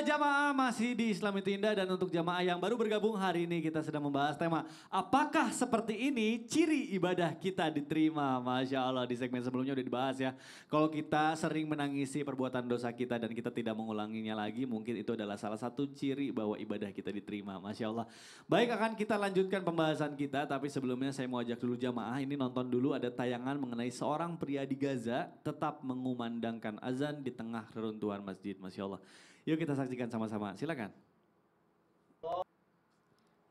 jamaah masih di Islam itu Indah dan untuk jamaah yang baru bergabung hari ini kita sedang membahas tema apakah seperti ini ciri ibadah kita diterima. Masya Allah di segmen sebelumnya udah dibahas ya. Kalau kita sering menangisi perbuatan dosa kita dan kita tidak mengulanginya lagi mungkin itu adalah salah satu ciri bahwa ibadah kita diterima. Masya Allah. Baik akan kita lanjutkan pembahasan kita tapi sebelumnya saya mau ajak dulu jamaah ini nonton dulu ada tayangan mengenai seorang pria di Gaza tetap mengumandangkan azan di tengah reruntuhan masjid. Masya Allah. Yuk kita saksikan sama-sama, silakan.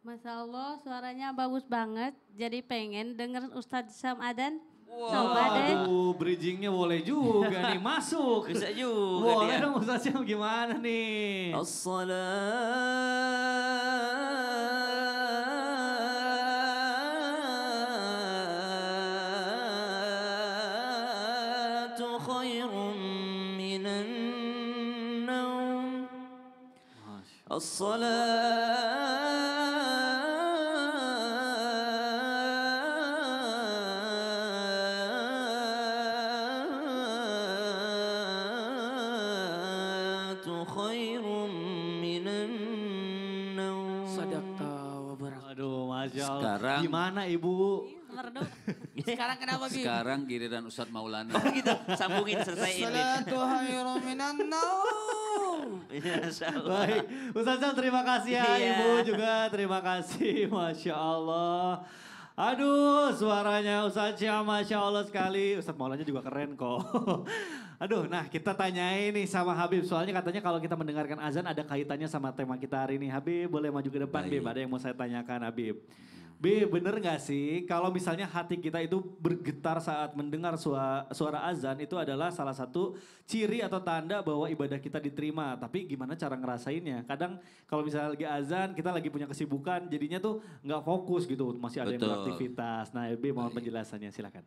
Masya Allah suaranya bagus banget, jadi pengen denger Ustadz Syam Adan. Wow. Coba deh. Aduh, bridgingnya boleh juga nih, masuk. Bisa juga boleh dia. dong Ustadz Syam gimana nih? As-salatu khairun minan naum. As-salatu khairun minan naum. Sadaqta wa barak. Aduh, Masya Allah. Sekarang- Gimana Ibu? Meredup. Sekarang kenapa Bim? Sekarang giliran Ustadz Maulana. Gitu, sambungin selesaiin. Salatu khairum minan naum. Insya Allah. Baik, Ustadz Syam terima kasih ya, Iya. Ibu juga terima kasih, Masya Allah. Aduh, suaranya Ustadz Syam, Masya Allah sekali. Ustadz Maulanya juga keren kok. Aduh, nah kita tanyain nih sama Habib. Soalnya katanya kalau kita mendengarkan azan ada kaitannya sama tema kita hari ini. Habib boleh maju ke depan, Baik. Bib. Ada yang mau saya tanyakan, Habib. Bib, bener gak sih kalau misalnya hati kita itu bergetar saat mendengar suara azan itu adalah salah satu ciri atau tanda bahwa ibadah kita diterima. Tapi gimana cara ngerasainnya? Kadang kalau misalnya lagi azan kita lagi punya kesibukan jadinya tuh nggak fokus gitu. Masih ada yang Betul. beraktivitas. Nah Bib mohon Baik. penjelasannya silakan.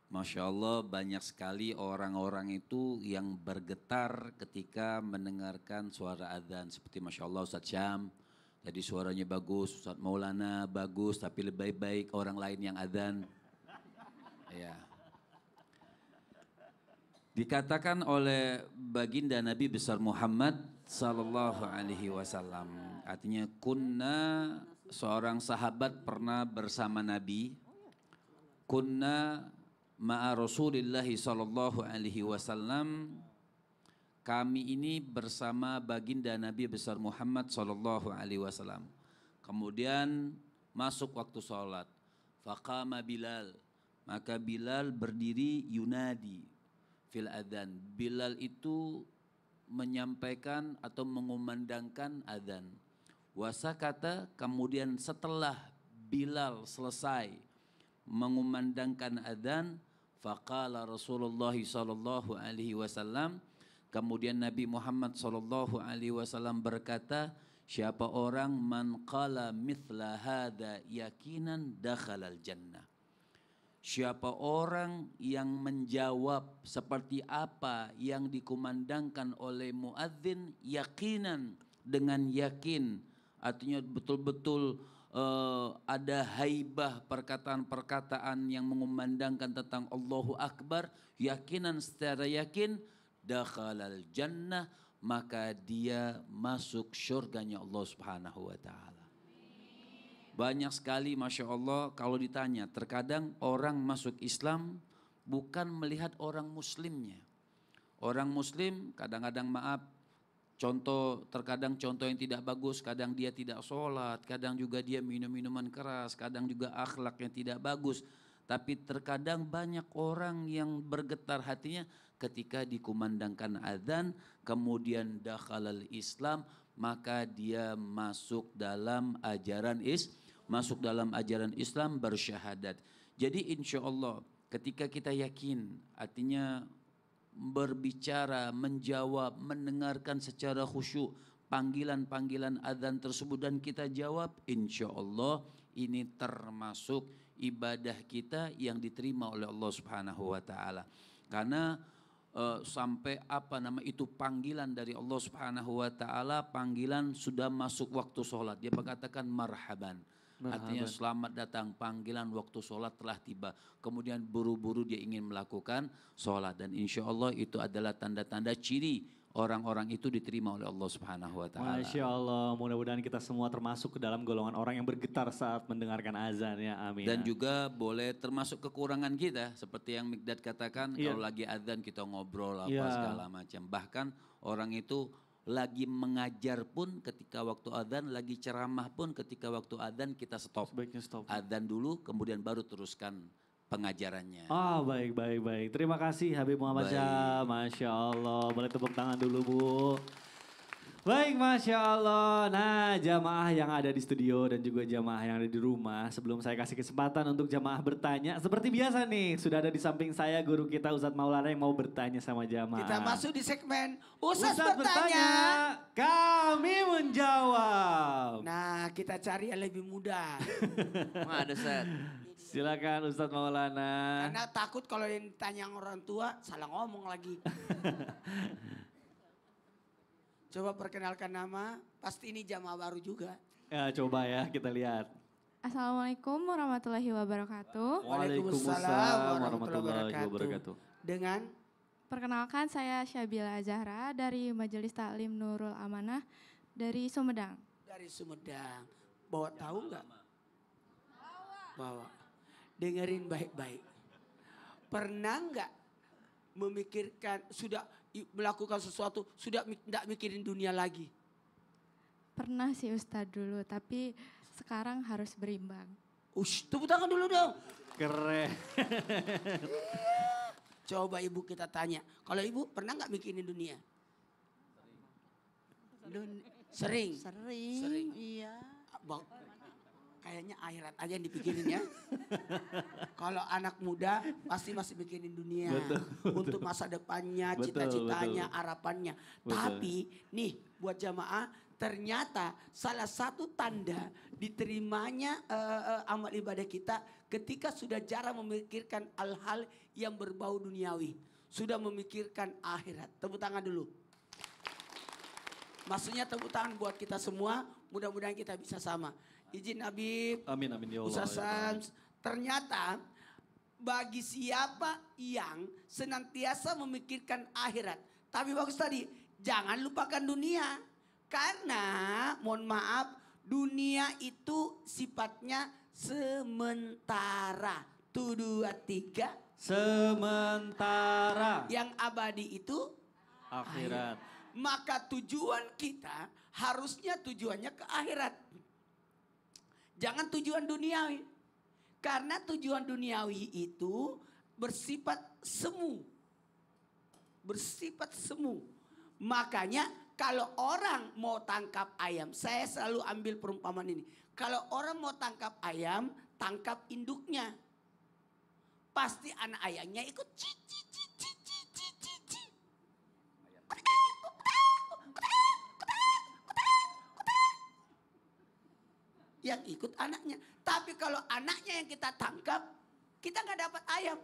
Masya Allah banyak sekali orang-orang itu yang bergetar ketika mendengarkan suara adzan. Seperti Masya Allah Ustadz Syam, jadi suaranya bagus, Ustadz Maulana bagus, tapi lebih baik orang lain yang adzan. Ya. Dikatakan oleh baginda Nabi besar Muhammad sallallahu alaihi wasallam. Artinya kunna seorang sahabat pernah bersama Nabi. Kunna ma'a Rasulillah sallallahu alaihi wasallam. Kami ini bersama baginda Nabi besar Muhammad sallallahu alaihi wasallam. Kemudian masuk waktu sholat. Faqama Bilal. Maka Bilal berdiri yunadi fil adzan. Bilal itu menyampaikan atau mengumandangkan adzan. Wasakata kemudian setelah Bilal selesai mengumandangkan adzan, faqala Rasulullah sallallahu alaihi wasallam. Kemudian Nabi Muhammad sallallahu alaihi wasallam berkata, siapa orang man qala mithla hadza yakinan dakhalal jannah. Siapa orang yang menjawab seperti apa yang dikumandangkan oleh muadzin yakinan dengan yakin, artinya betul-betul ada haibah perkataan-perkataan yang mengumandangkan tentang Allahu Akbar, yakinan secara yakin, dakhalal jannah, maka dia masuk syurganya Allah Subhanahu wa ta'ala. Banyak sekali Masya Allah kalau ditanya, terkadang orang masuk Islam bukan melihat orang muslimnya. Orang muslim kadang-kadang maaf, terkadang contoh yang tidak bagus, kadang dia tidak sholat, kadang juga dia minum minuman keras, kadang juga akhlak yang tidak bagus. Tapi terkadang banyak orang yang bergetar hatinya ketika dikumandangkan adzan, kemudian dakhalal Islam, maka dia masuk dalam ajaran Islam bersyahadat. Jadi insya Allah ketika kita yakin, artinya berbicara, menjawab, mendengarkan secara khusyuk panggilan-panggilan adzan tersebut dan kita jawab, insya Allah ini termasuk ibadah kita yang diterima oleh Allah Subhanahu wa ta'ala. Karena sampai itu panggilan dari Allah Subhanahu wa ta'ala, panggilan sudah masuk waktu sholat. Dia mengatakan marhaban. Artinya selamat datang, panggilan waktu sholat telah tiba. Kemudian buru-buru dia ingin melakukan sholat. Dan insya Allah itu adalah tanda-tanda ciri orang-orang itu diterima oleh Allah Subhanahu wa taala. Masya Allah, mudah-mudahan kita semua termasuk ke dalam golongan orang yang bergetar saat mendengarkan azan ya, amin. Dan juga boleh termasuk kekurangan kita seperti yang Mikdad katakan, Iya. kalau lagi azan kita ngobrol apa Iya. segala macam. Bahkan orang itu lagi mengajar pun ketika waktu azan, lagi ceramah pun ketika waktu azan kita stop. Sebaiknya stop. Azan dulu kemudian baru teruskan pengajarannya. Baik. Terima kasih Habib Muhammad Baik. Syah, Masya Allah. Boleh tepuk tangan dulu Bu. Baik, Masya Allah. Nah, jamaah yang ada di studio dan juga jamaah yang ada di rumah. Sebelum saya kasih kesempatan untuk jamaah bertanya. Seperti biasa nih, sudah ada di samping saya guru kita Ustadz Maulana yang mau bertanya sama jamaah. Kita masuk di segmen Ustadz Ustadz bertanya. kami menjawab. Nah, kita cari yang lebih mudah. Ada set. Silakan Ustadz Maulana. Karena takut kalau yang ditanya orang tua salah ngomong lagi. Coba perkenalkan nama, pasti ini jamaah baru juga. Ya, coba ya kita lihat. Assalamualaikum warahmatullahi wabarakatuh. Waalaikumsalam warahmatullahi wabarakatuh. Dengan Perkenalkan saya Syabila Zahra dari Majelis Taklim Nurul Amanah dari Sumedang. dari Sumedang. Bawa tahu nggak? Bawa. Dengerin baik-baik. Pernah nggak memikirkan, sudah melakukan sesuatu, sudah tidak mikirin dunia lagi? Pernah sih Ustadz dulu, tapi sekarang harus berimbang. Tepuk tangan dulu dong. Keren. Coba ibu kita tanya. Kalau ibu pernah nggak mikirin dunia? Sering. Sering, iya. Kayaknya akhirat aja yang dipikirin ya. Kalau anak muda pasti masih mikirin dunia. Betul. Untuk masa depannya, Betul, cita-citanya, betul. harapannya. Betul. Tapi nih buat jamaah, ternyata salah satu tanda diterimanya amal ibadah kita ketika sudah jarang memikirkan hal-hal yang berbau duniawi. Sudah memikirkan akhirat. Tepuk tangan dulu. Maksudnya tepuk tangan buat kita semua, mudah-mudahan kita bisa sama. Izin Habib, Amin ya Allah. Ustaz Sams, ternyata bagi siapa yang senantiasa memikirkan akhirat. Tapi bagus tadi, jangan lupakan dunia. Karena, mohon maaf, dunia itu sifatnya sementara. 1, 2, 3. Sementara. Yang abadi itu Akhirat. Maka tujuan kita harusnya tujuannya ke akhirat. Jangan tujuan duniawi. Karena tujuan duniawi itu bersifat semu. Bersifat semu. Makanya kalau orang mau tangkap ayam, saya selalu ambil perumpamaan ini. Kalau orang mau tangkap ayam, tangkap induknya. Pasti anak ayamnya ikut yang ikut anaknya. Tapi kalau anaknya yang kita tangkap, kita nggak dapat ayam.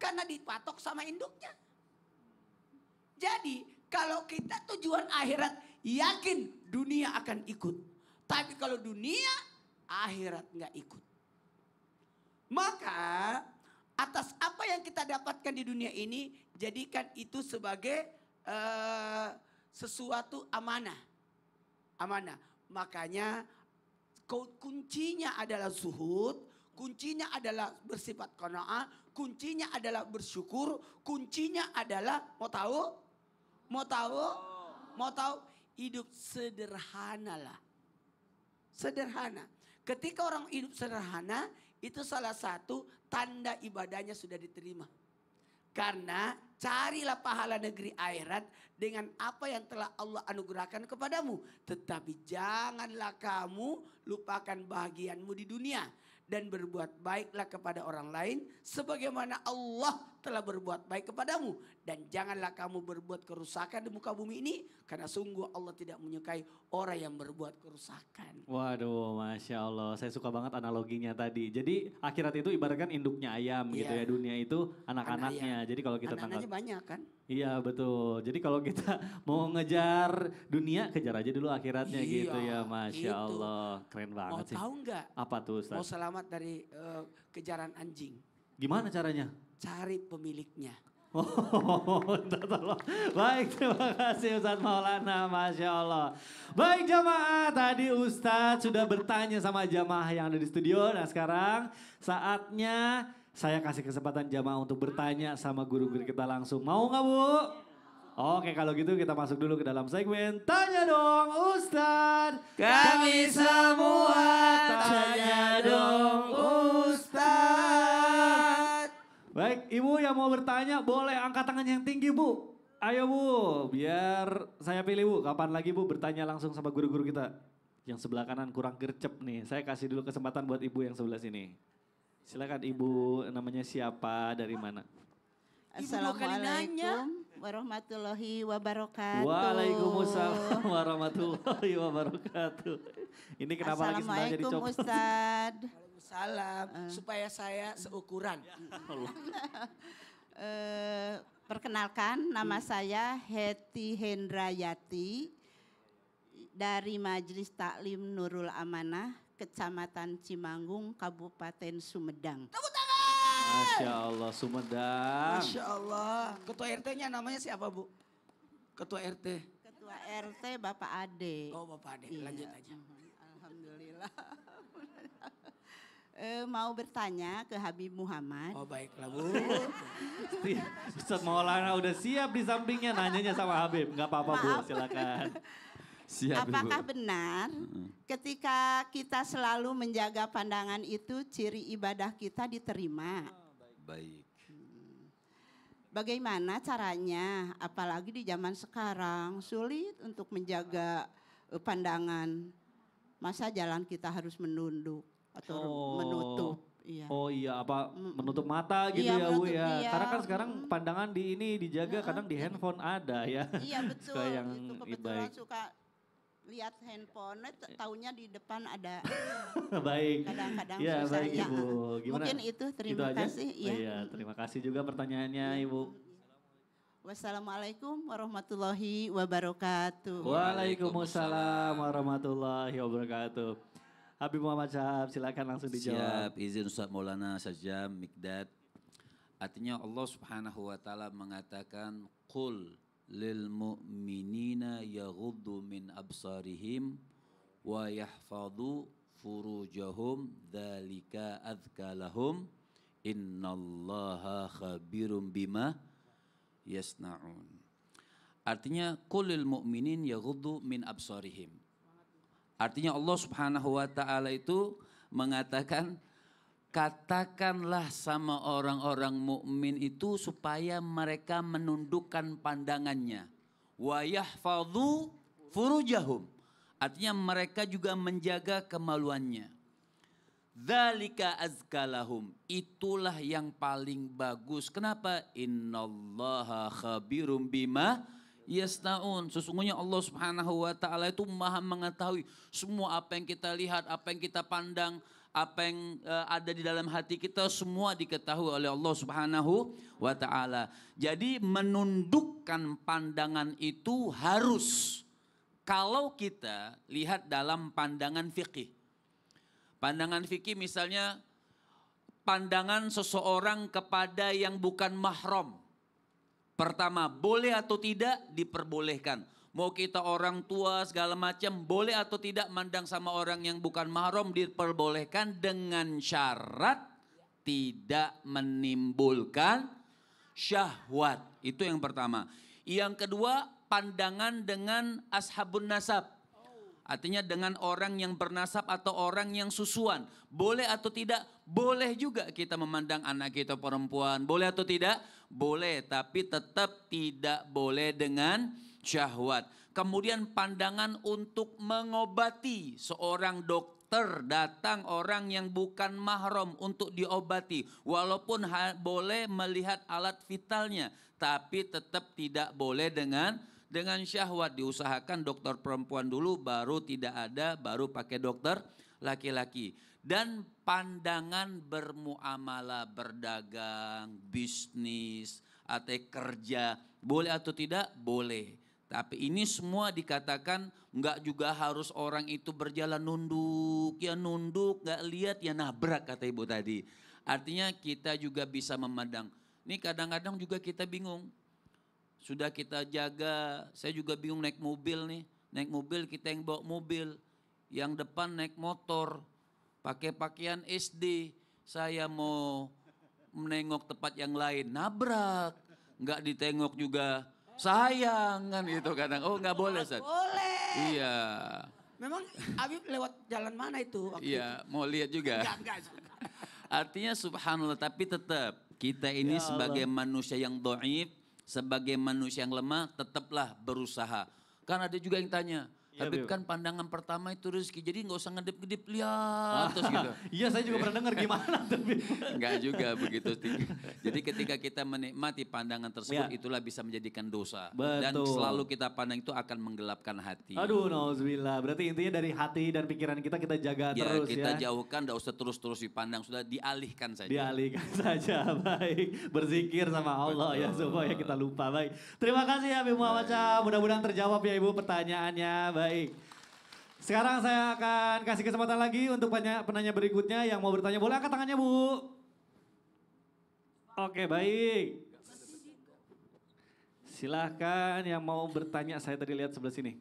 Karena dipatok sama induknya. Jadi kalau kita tujuan akhirat, yakin dunia akan ikut. Tapi kalau dunia, akhirat nggak ikut. Maka atas apa yang kita dapatkan di dunia ini, jadikan itu sebagai sesuatu amanah. Amanah. Makanya kuncinya adalah zuhud, kuncinya adalah bersifat qanaah, kuncinya adalah bersyukur, kuncinya adalah mau tahu hidup sederhana lah. Sederhana. Ketika orang hidup sederhana, itu salah satu tanda ibadahnya sudah diterima. Karena carilah pahala negeri akhirat dengan apa yang telah Allah anugerahkan kepadamu. Tetapi janganlah kamu lupakan bahagianmu di dunia. Dan berbuat baiklah kepada orang lain sebagaimana Allah telah berbuat baik kepadamu. Dan janganlah kamu berbuat kerusakan di muka bumi ini. Karena sungguh Allah tidak menyukai orang yang berbuat kerusakan. Waduh, Masya Allah. Saya suka banget analoginya tadi. Jadi akhirat itu ibaratkan induknya ayam gitu ya. Iya. Dunia itu anak-anaknya. Jadi kalau kita tangkap. Anak-anaknya banyak kan? Iya betul. Jadi kalau kita mau ngejar dunia, kejar aja dulu akhiratnya Iya, gitu ya. Masya gitu. Allah. Keren Mau banget sih. tahu nggak? Apa tuh Mau Ustaz? selamat dari kejaran anjing. Gimana caranya? Cari pemiliknya. Oh, minta tolong. Baik, terima kasih Ustadz Maulana, Masya Allah. Baik jamaah, tadi Ustadz sudah bertanya sama jamaah yang ada di studio. Nah sekarang saatnya saya kasih kesempatan jamaah untuk bertanya sama guru-guru kita langsung. Mau nggak Bu? Oke kalau gitu kita masuk dulu ke dalam segmen Tanya Dong Ustadz. Kami semua tanya dong Ustadz. Baik, Ibu yang mau bertanya boleh angkat tangan yang tinggi Bu. Ayo Bu, biar saya pilih Bu. Kapan lagi Bu bertanya langsung sama guru-guru kita. Yang sebelah kanan kurang gercep nih. Saya kasih dulu kesempatan buat Ibu yang sebelah sini. Silakan Ibu, namanya siapa, dari mana? Assalamualaikum warahmatullahi wabarakatuh. Waalaikumsalam warahmatullahi wabarakatuh. Ini kenapa lagi sebenarnya jadi Assalamualaikum copot? Ustadz. Salam supaya saya seukuran. Perkenalkan nama saya Heti Hendrayati dari Majelis Taklim Nurul Amanah, Kecamatan Cimanggung, Kabupaten Sumedang. Masya Allah, Sumedang. Masya Allah. Ketua RT-nya namanya siapa Bu? Ketua RT. Ketua RT Bapak Ade. Oh Bapak Ade, lanjut aja. Alhamdulillah. Mau bertanya ke Habib Muhammad. Oh baiklah Bu. Ustadz Maulana udah siap di sampingnya nanyanya sama Habib. Gak apa-apa Bu, silakan. Siap Apakah Ibu. benar ketika kita selalu menjaga pandangan itu ciri ibadah kita diterima? Baik. Bagaimana caranya? Apalagi di zaman sekarang sulit untuk menjaga pandangan. Masa jalan kita harus menunduk atau menutup? Iya. Oh iya, apa menutup mata gitu Iya, ya Bu menutup, ya. iya. Karena kan sekarang pandangan di ini dijaga kadang di handphone ada ya. Iya betul. Suka yang Itu kebetulan baik. suka lihat handphone, taunya di depan ada Baik. kadang-kadang Ya susah baik ya. Ibu. Gimana? Mungkin itu terima Itu aja? kasih. Oh, iya, terima kasih juga pertanyaannya Ibu. Wassalamualaikum warahmatullahi wabarakatuh. Waalaikumsalam warahmatullahi wabarakatuh. Habib Muhammad Syahab silakan langsung dijawab. Siap, izin Ustaz Maulana Sajam Mikdad. Artinya Allah Subhanahu wa taala mengatakan qul lil mu'minina yaghuddu min absarihim wa yahfadhu furujahum dzalika adzka lahum innallaha khabirum bima yasnaun. Artinya qul lil mu'minin yaghuddu min absarihim. Artinya Allah Subhanahu wa taala itu mengatakan katakanlah sama orang-orang mukmin itu supaya mereka menundukkan pandangannya. Wa yahfadhu furujahum. Artinya mereka juga menjaga kemaluannya. Dzalika azkalahum. Itulah yang paling bagus. Kenapa? Innallaha khabirum bima yasnaun. Sesungguhnya Allah Subhanahu wa taala itu Maha mengetahui semua apa yang kita lihat, apa yang kita pandang, apa yang ada di dalam hati kita semua diketahui oleh Allah Subhanahu wa taala. Jadi menundukkan pandangan itu harus kalau kita lihat dalam pandangan fikih. Pandangan fikih misalnya pandangan seseorang kepada yang bukan mahram. Pertama, boleh atau tidak diperbolehkan. Mau kita orang tua segala macam, boleh atau tidak mandang sama orang yang bukan mahram diperbolehkan dengan syarat tidak menimbulkan syahwat. Itu yang pertama. Yang kedua, pandangan dengan ashabun nasab. Artinya dengan orang yang bernasab atau orang yang susuan. Boleh atau tidak? Boleh juga kita memandang anak kita perempuan. Boleh atau tidak? Boleh, tapi tetap tidak boleh dengan syahwat. Kemudian pandangan untuk mengobati. Seorang dokter datang orang yang bukan mahram untuk diobati. Walaupun boleh melihat alat vitalnya. Tapi tetap tidak boleh dengan syahwat. Diusahakan dokter perempuan dulu, baru tidak ada, baru pakai dokter laki-laki. Dan pandangan bermuamalah, berdagang, bisnis, atau kerja, boleh atau tidak? Boleh. Tapi ini semua dikatakan enggak juga harus orang itu berjalan nunduk, ya nunduk, enggak lihat ya nabrak kata ibu tadi. Artinya kita juga bisa memandang. Ini kadang-kadang juga kita bingung. Sudah kita jaga, saya juga bingung naik mobil nih. Naik mobil kita yang bawa mobil. Yang depan naik motor, pakai pakaian SD. Saya mau menengok tempat yang lain, nabrak. Nggak ditengok juga, sayang kan gitu kadang. Oh nggak boleh Ustaz. Boleh. Iya. Memang Habib lewat jalan mana itu? Iya, mau lihat juga. Enggak. Artinya subhanallah, tapi tetap kita ini sebagai manusia yang dhaif, sebagai manusia yang lemah, tetaplah berusaha. Kan ada juga yang tanya, Habib kan pandangan pertama itu rezeki, jadi nggak usah ngedip-ngedip lihat terus gitu. Iya saya juga pernah dengar gimana tapi. Enggak juga begitu. Jadi ketika kita menikmati pandangan tersebut, itulah bisa menjadikan dosa. Dan selalu kita pandang itu akan menggelapkan hati. Aduh nauzubillah, berarti intinya dari hati dan pikiran kita jaga terus kita ya. jauhkan, enggak usah terus-terus dipandang, sudah dialihkan saja. Dialihkan saja, baik. Berzikir sama Allah ya supaya kita lupa, baik. Terima kasih ya Habib Muhammad Syah, mudah-mudahan terjawab ya Ibu pertanyaannya, baik. Sekarang saya akan kasih kesempatan lagi untuk penanya berikutnya yang mau bertanya. Boleh angkat tangannya Bu? Oke baik. Silahkan yang mau bertanya, saya tadi lihat sebelah sini.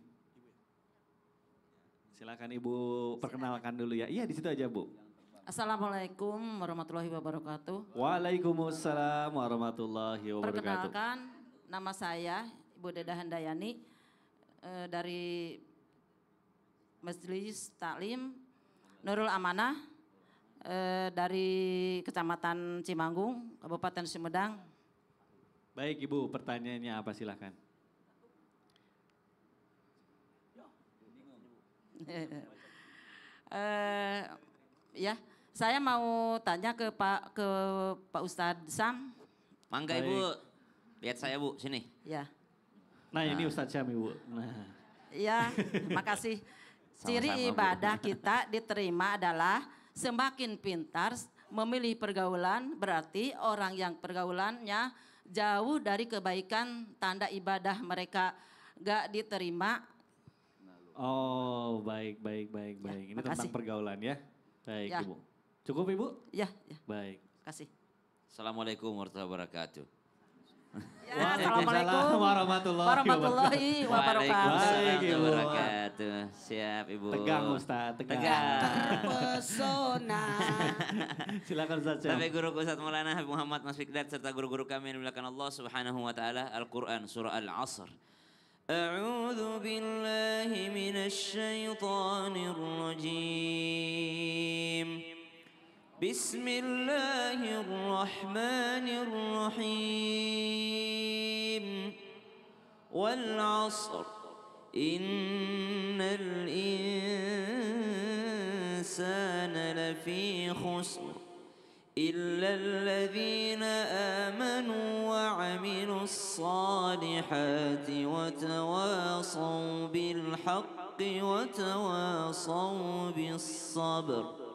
Silahkan Ibu perkenalkan dulu ya. Iya di situ aja Bu. Assalamualaikum warahmatullahi wabarakatuh. Waalaikumsalam warahmatullahi wabarakatuh. Perkenalkan, nama saya Ibu Deda Handayani dari Majelis Taklim Nurul Amanah dari Kecamatan Cimanggung, Kabupaten Sumedang. Baik Ibu, pertanyaannya apa silahkan. Ya, saya mau tanya ke Pak Ustadz Sam. Mangga Baik. Ibu, lihat saya Bu, sini. Ya, Nah ini Ustadz Syam Ibu. Nah. ya, makasih. Ciri Sama-sama, Bu. ibadah kita diterima adalah semakin pintar memilih pergaulan, berarti orang yang pergaulannya jauh dari kebaikan, tanda ibadah mereka gak diterima. Oh baik. Ini tentang makasih. pergaulan ya. Baik Ya. Ibu. Cukup Ibu? Ya, Baik. kasih. Assalamualaikum warahmatullahi wabarakatuh. Ya, Waalaikumsalam Assalamualaikum warahmatullahi wabarakatuh. Baik, Ibu. wabarakatuh. Siap Ibu. Tegang Ustadz, tegang. Terpesona. Silakan Ustadz Syam. Sampai guru Ustaz Maulana Habib Muhammad Mas Fikdat serta guru-guru kami yang dimuliakan Allah Subhanahu wa taala. Al-Qur'an surah Al-Asr. A'udzu billahi minasy syaithanir rajim. بسم الله الرحمن الرحيم والعصر إن الإنسان لفي خسر إلا الذين آمنوا وعملوا الصالحات وتواصوا بالحق وتواصوا بالصبر.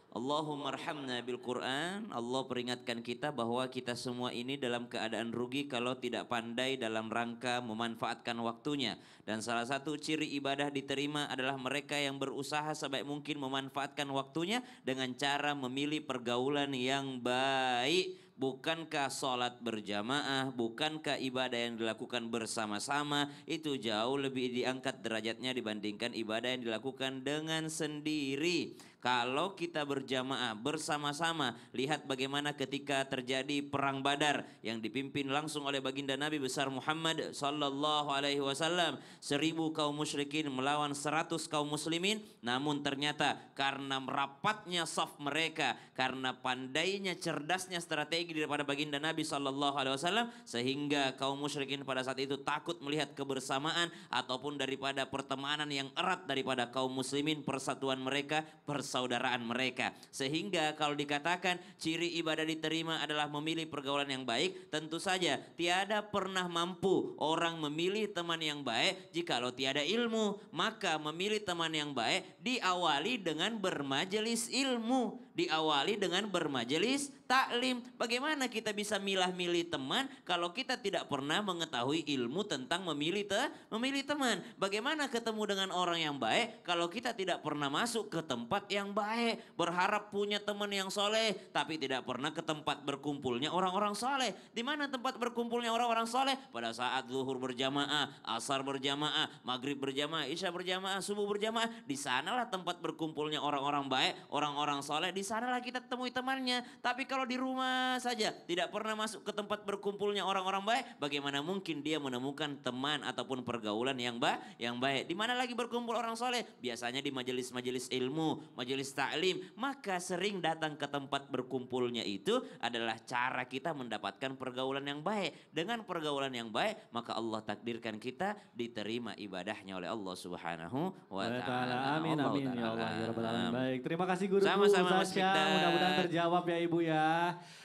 Allahumma arhamna bil Quran. Allah peringatkan kita bahwa kita semua ini dalam keadaan rugi kalau tidak pandai dalam rangka memanfaatkan waktunya. Dan salah satu ciri ibadah diterima adalah mereka yang berusaha sebaik mungkin memanfaatkan waktunya dengan cara memilih pergaulan yang baik. Bukankah sholat berjamaah, bukankah ibadah yang dilakukan bersama-sama itu jauh lebih diangkat derajatnya dibandingkan ibadah yang dilakukan dengan sendiri. Kalau kita berjamaah bersama-sama, lihat bagaimana ketika terjadi perang Badar yang dipimpin langsung oleh baginda Nabi besar Muhammad sallallahu alaihi wasallam. 1000 kaum musyrikin melawan 100 kaum muslimin, namun ternyata karena merapatnya saf mereka, karena pandainya, cerdasnya strategi daripada baginda Nabi sallallahu alaihi wasallam, sehingga kaum musyrikin pada saat itu takut melihat kebersamaan ataupun daripada pertemanan yang erat daripada kaum muslimin, persatuan mereka, persaudaraan mereka. Sehingga kalau dikatakan ciri ibadah diterima adalah memilih pergaulan yang baik, tentu saja tiada pernah mampu orang memilih teman yang baik jikalau tiada ilmu. Maka memilih teman yang baik diawali dengan bermajelis ilmu, Diawali dengan bermajelis taklim. Bagaimana kita bisa milah-milih teman kalau kita tidak pernah mengetahui ilmu tentang memilih teman? Bagaimana ketemu dengan orang yang baik kalau kita tidak pernah masuk ke tempat yang baik? Berharap punya teman yang soleh tapi tidak pernah ke tempat berkumpulnya orang-orang soleh. Di mana tempat berkumpulnya orang-orang soleh? Pada saat zuhur berjamaah, asar berjamaah, maghrib berjamaah, isya berjamaah, subuh berjamaah. Di sanalah tempat berkumpulnya orang-orang baik, orang-orang soleh. Di sanalah kita temui temannya. Tapi kalau di rumah saja tidak pernah masuk ke tempat berkumpulnya orang-orang baik, bagaimana mungkin dia menemukan teman ataupun pergaulan yang baik? Di mana lagi berkumpul orang soleh? Biasanya di majelis-majelis ilmu, majelis taklim. Maka sering datang ke tempat berkumpulnya itu adalah cara kita mendapatkan pergaulan yang baik. Dengan pergaulan yang baik, maka Allah takdirkan kita diterima ibadahnya oleh Allah Subhanahu wa taala. Amin Allah amin ya Ta'ala. Allah ya Rabbal Alamin. Baik, terima kasih guru Sama-sama, Mas Sasha. Fikdar. Mudah-mudahan terjawab ya Ibu ya.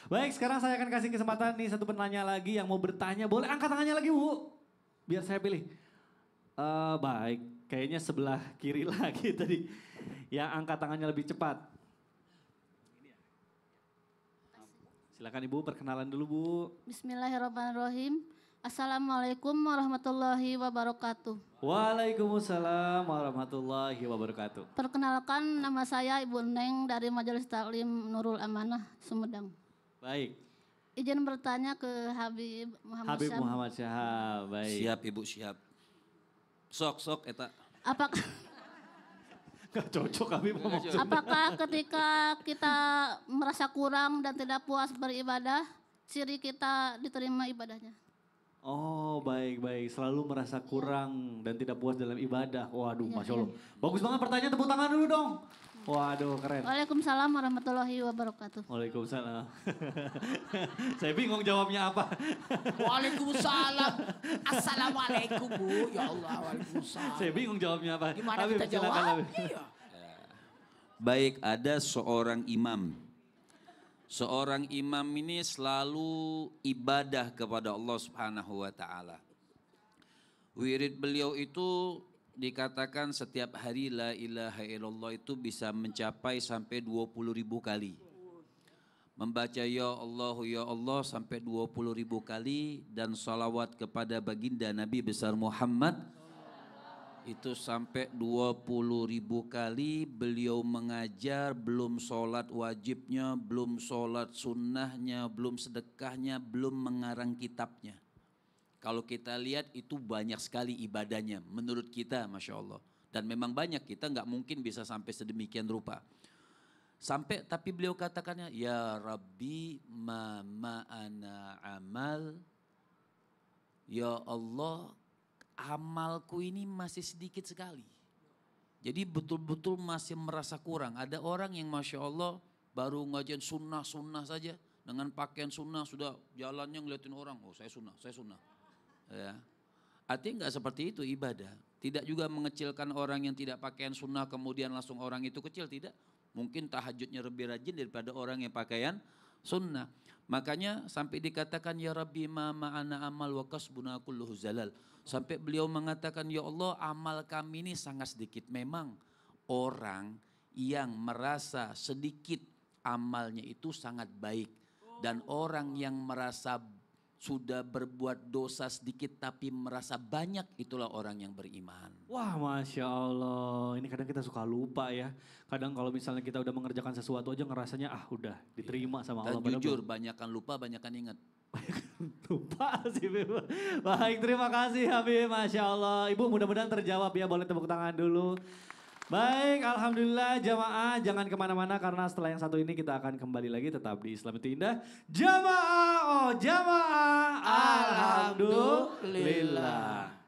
Baik, sekarang saya akan kasih kesempatan nih satu penanya lagi yang mau bertanya. Boleh angkat tangannya lagi Bu, biar saya pilih. Baik, kayaknya sebelah kiri lagi tadi. Yang angkat tangannya lebih cepat. Silakan Ibu, perkenalan dulu Bu. Bismillahirrahmanirrahim. Assalamualaikum warahmatullahi wabarakatuh. Waalaikumsalam warahmatullahi wabarakatuh. Perkenalkan, nama saya Ibu Neng dari Majelis Taklim Nurul Amanah, Sumedang. Baik, Izin bertanya ke Habib Muhammad Habib Syam. Muhammad Syahab. Baik. Siap Ibu, siap. Sok eta. Apakah Gak cocok Habib ngomong. apakah ketika kita merasa kurang dan tidak puas beribadah, ciri kita diterima ibadahnya? Oh baik-baik, selalu merasa kurang dan tidak puas dalam ibadah. Waduh, Masya Allah. Bagus banget pertanyaan, tepuk tangan dulu dong. Waduh, keren. Waalaikumsalam warahmatullahi wabarakatuh. Waalaikumsalam. Saya bingung jawabnya apa. Waalaikumsalam. Assalamualaikum Bu. Ya Allah, waalaikumsalam. Saya bingung jawabnya apa. Gimana Habib, kita silakan, jawab? Habib. Iya. Baik, ada seorang imam. Seorang imam ini selalu ibadah kepada Allah Subhanahu wa taala. Wirid beliau itu dikatakan setiap hari la ilaha illallah itu bisa mencapai sampai 20.000 kali. Membaca ya Allah sampai 20.000 kali dan salawat kepada baginda Nabi besar Muhammad itu sampai 20.000 kali. Beliau mengajar, belum sholat wajibnya, belum sholat sunnahnya, belum sedekahnya, belum mengarang kitabnya. Kalau kita lihat itu banyak sekali ibadahnya menurut kita, Masya Allah. Dan memang banyak, kita nggak mungkin bisa sampai sedemikian rupa. Sampai tapi beliau katakannya, ya Rabbi ma ma'ana amal, ya Allah amalku ini masih sedikit sekali. Jadi betul-betul masih merasa kurang. Ada orang yang Masya Allah baru ngajian sunnah-sunnah saja. Dengan pakaian sunnah sudah jalannya ngeliatin orang. Oh saya sunnah. Ya. Artinya enggak seperti itu ibadah. Tidak juga mengecilkan orang yang tidak pakaian sunnah kemudian langsung orang itu kecil. Tidak. Mungkin tahajudnya lebih rajin daripada orang yang pakaian sunnah. Makanya sampai dikatakan ya Rabbi ma ma'ana amal wa kasbuna kulluhu zalal. Sampai beliau mengatakan ya Allah amal kami ini sangat sedikit. Memang orang yang merasa sedikit amalnya itu sangat baik. Dan orang yang merasa sudah berbuat dosa sedikit tapi merasa banyak itulah orang yang beriman. Wah Masya Allah, ini kadang kita suka lupa ya. Kadang kalau misalnya kita udah mengerjakan sesuatu aja ngerasanya udah diterima sama Allah. Dan jujur banyakan lupa banyakan ingat. Lupa sih Beb. Baik, terima kasih Habib, Masya Allah. Ibu mudah-mudahan terjawab ya, boleh tepuk tangan dulu. Baik, Alhamdulillah jamaah jangan kemana-mana karena setelah yang satu ini kita akan kembali lagi tetap di Islam itu Indah. Jamaah, Alhamdulillah.